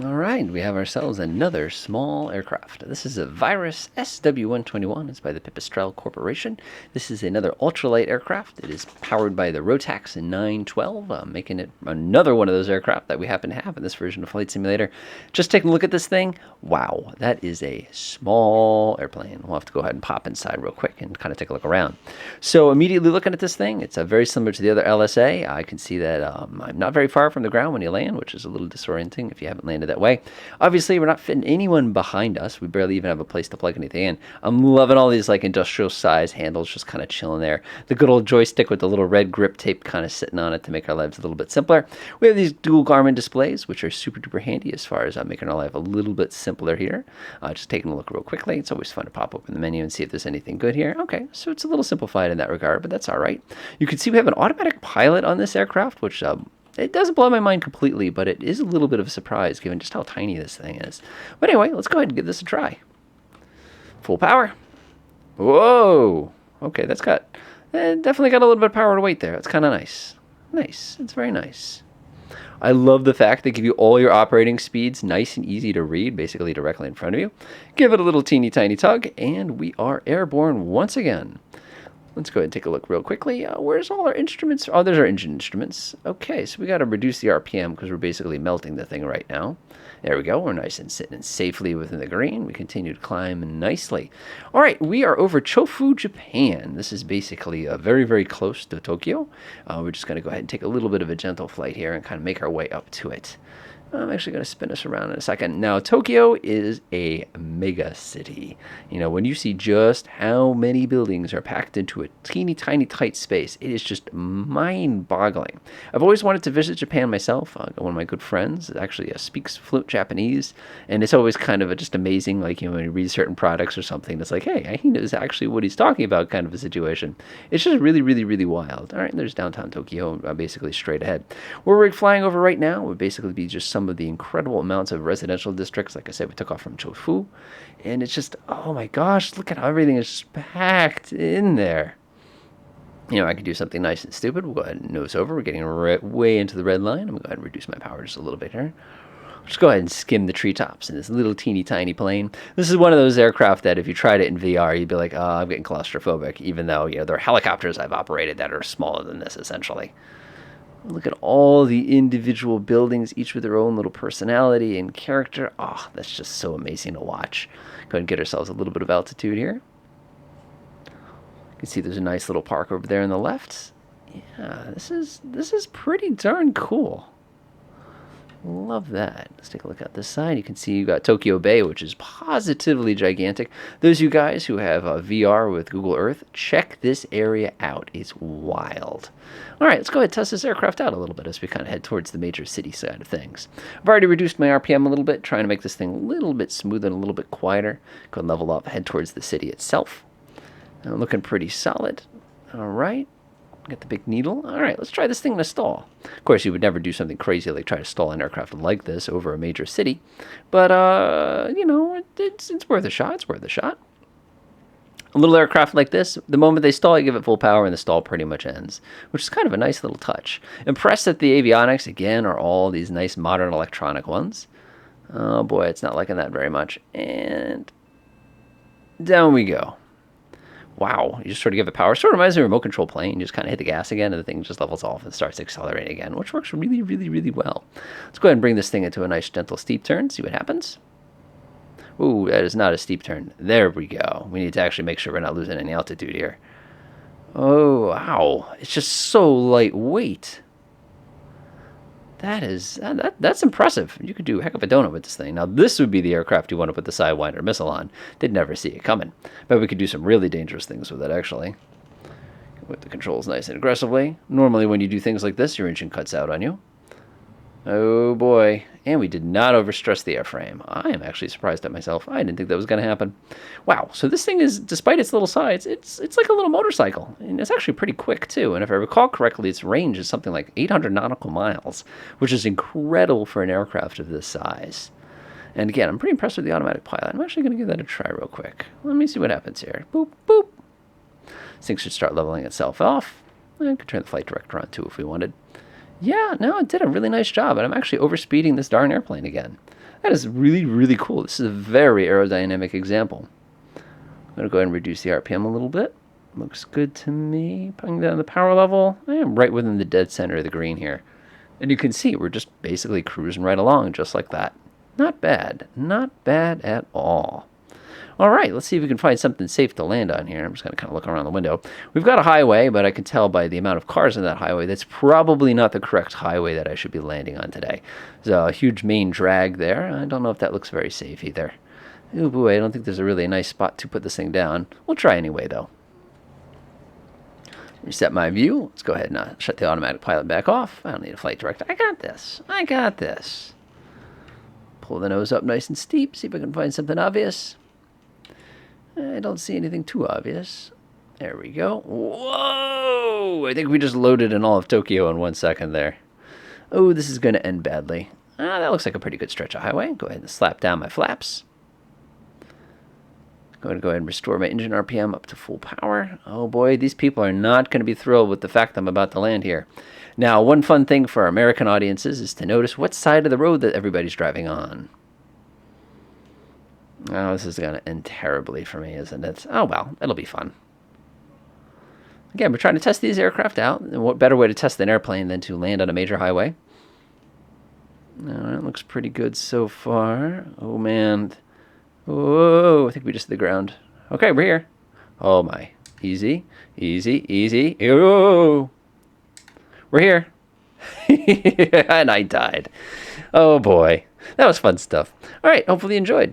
All right, we have ourselves another small aircraft. This is a Virus SW121. It's by the Pipistrel Corporation. This is another ultralight aircraft. It is powered by the Rotax 912, making it another one of those aircraft that we happen to have in this version of Flight Simulator. Just taking a look at this thing. Wow, that is a small airplane. We'll have to go ahead and pop inside real quick and kind of take a look around. So immediately looking at this thing, it's very similar to the other LSA. I can see that I'm not very far from the ground when you land, which is a little disorienting if you haven't landed that way. Obviously, we're not fitting anyone behind us. We barely even have a place to plug anything in. I'm loving all these like industrial size handles just kind of chilling there. The good old joystick with the little red grip tape kind of sitting on it to make our lives a little bit simpler. We have these dual Garmin displays, which are super duper handy as far as making our life a little bit simpler here. Just taking a look real quickly. It's always fun to pop open the menu and see if there's anything good here. Okay, so it's a little simplified in that regard, but that's all right. You can see we have an automatic pilot on this aircraft, which it doesn't blow my mind completely, but it is a little bit of a surprise given just how tiny this thing is. But anyway, let's go ahead and give this a try. Full power. Whoa! Okay, that's got definitely got a little bit of power to weight there. That's kind of nice. Nice. It's very nice. I love the fact they give you all your operating speeds nice and easy to read, basically directly in front of you. Give it a little teeny tiny tug, and we are airborne once again. Let's go ahead and take a look real quickly. Where's all our instruments? Oh, there's our engine instruments. Okay, so we got to reduce the RPM because we're basically melting the thing right now. There we go. We're nice and sitting safely within the green. We continue to climb nicely. All right, we are over Chofu, Japan. This is basically very, very close to Tokyo. We're just going to go ahead and take a little bit of a gentle flight here and kind of make our way up to it. I'm actually going to spin us around in a second. Now, Tokyo is a mega city. You know, when you see just how many buildings are packed into a teeny tiny tight space, it is just mind-boggling. I've always wanted to visit Japan myself. One of my good friends actually speaks fluent Japanese, and it's always kind of just amazing, like, you know, when you read certain products or something, it's like, hey, he knows actually what he's talking about kind of a situation. It's just really, really, really wild. All right, there's downtown Tokyo, basically straight ahead. Where we're flying over right now would basically be just some of the incredible amounts of residential districts. Like I said, we took off from Chofu, and it's just, oh my gosh, look at how everything is just packed in there. You know, I could do something nice and stupid. We'll go ahead and nose over. We're getting way into the red line. I'm going to go ahead and reduce my power just a little bit here. Just go ahead and skim the treetops in this little teeny tiny plane. This is one of those aircraft that if you tried it in VR, you'd be like, oh, I'm getting claustrophobic, even though, you know, there are helicopters I've operated that are smaller than this, essentially. Look at all the individual buildings, each with their own little personality and character. Oh, that's just so amazing to watch. Go ahead and get ourselves a little bit of altitude here. You can see there's a nice little park over there on the left. Yeah, this is pretty darn cool. Love that. Let's take a look at this side. You can see you got Tokyo Bay, which is positively gigantic. Those of you guys who have VR with Google Earth, check this area out. It's wild. All right, let's go ahead and test this aircraft out a little bit as we kind of head towards the major city side of things. I've already reduced my RPM a little bit, trying to make this thing a little bit smoother and a little bit quieter. Go and level up, head towards the city itself. Looking pretty solid. All right. Get the big needle. All right, let's try this thing in a stall. Of course, you would never do something crazy like try to stall an aircraft like this over a major city. But, you know, it's worth a shot. It's worth a shot. A little aircraft like this, the moment they stall, you give it full power and the stall pretty much ends, which is kind of a nice little touch. Impressed that the avionics, again, are all these nice modern electronic ones. Oh, boy, it's not liking that very much. And down we go. Wow, you just sort of give it power. Sort of reminds me of a remote control plane. You just kind of hit the gas again, and the thing just levels off and starts accelerating again, which works really, really, really well. Let's go ahead and bring this thing into a nice, gentle, steep turn, see what happens. Ooh, that is not a steep turn. There we go. We need to actually make sure we're not losing any altitude here. Oh, wow. It's just so lightweight. That's impressive. You could do a heck of a donut with this thing. Now, this would be the aircraft you want to put the Sidewinder missile on. They'd never see it coming. But we could do some really dangerous things with it, actually. With the controls nice and aggressively. Normally, when you do things like this, your engine cuts out on you. Oh, boy. And we did not overstress the airframe. I am actually surprised at myself. I didn't think that was going to happen. Wow. So this thing is, despite its little size, it's like a little motorcycle. And it's actually pretty quick, too. And if I recall correctly, its range is something like 800 nautical miles, which is incredible for an aircraft of this size. And again, I'm pretty impressed with the automatic pilot. I'm actually going to give that a try real quick. Let me see what happens here. Boop, boop. This thing should start leveling itself off. I could turn the flight director on, too, if we wanted. Yeah, no, it did a really nice job, and I'm actually overspeeding this darn airplane again. That is really, really cool. This is a very aerodynamic example. I'm going to go ahead and reduce the RPM a little bit. Looks good to me. Putting down the power level. I am right within the dead center of the green here. And you can see we're just basically cruising right along just like that. Not bad. Not bad at all. All right, let's see if we can find something safe to land on here. I'm just going to kind of look around the window. We've got a highway, but I can tell by the amount of cars in that highway, that's probably not the correct highway that I should be landing on today. There's a huge main drag there. I don't know if that looks very safe either. Oh boy, I don't think there's a really nice spot to put this thing down. We'll try anyway, though. Reset my view. Let's go ahead and shut the automatic pilot back off. I don't need a flight director. I got this. I got this. Pull the nose up nice and steep. See if I can find something obvious. I don't see anything too obvious. There we go. Whoa! I think we just loaded in all of Tokyo in 1 second there. Oh, this is going to end badly. That looks like a pretty good stretch of highway. Go ahead and slap down my flaps. Going to go ahead and restore my engine RPM up to full power. Oh boy, these people are not going to be thrilled with the fact I'm about to land here. Now, one fun thing for our American audiences is to notice what side of the road that everybody's driving on. Oh, this is going to end terribly for me, isn't it? Oh, well, it'll be fun. Again, we're trying to test these aircraft out. And what better way to test an airplane than to land on a major highway? All right, looks pretty good so far. Oh, man. Whoa, I think we just hit the ground. Okay, we're here. Oh, my. Easy, easy, easy. Oh, we're here. And I died. Oh, boy. That was fun stuff. All right, hopefully you enjoyed.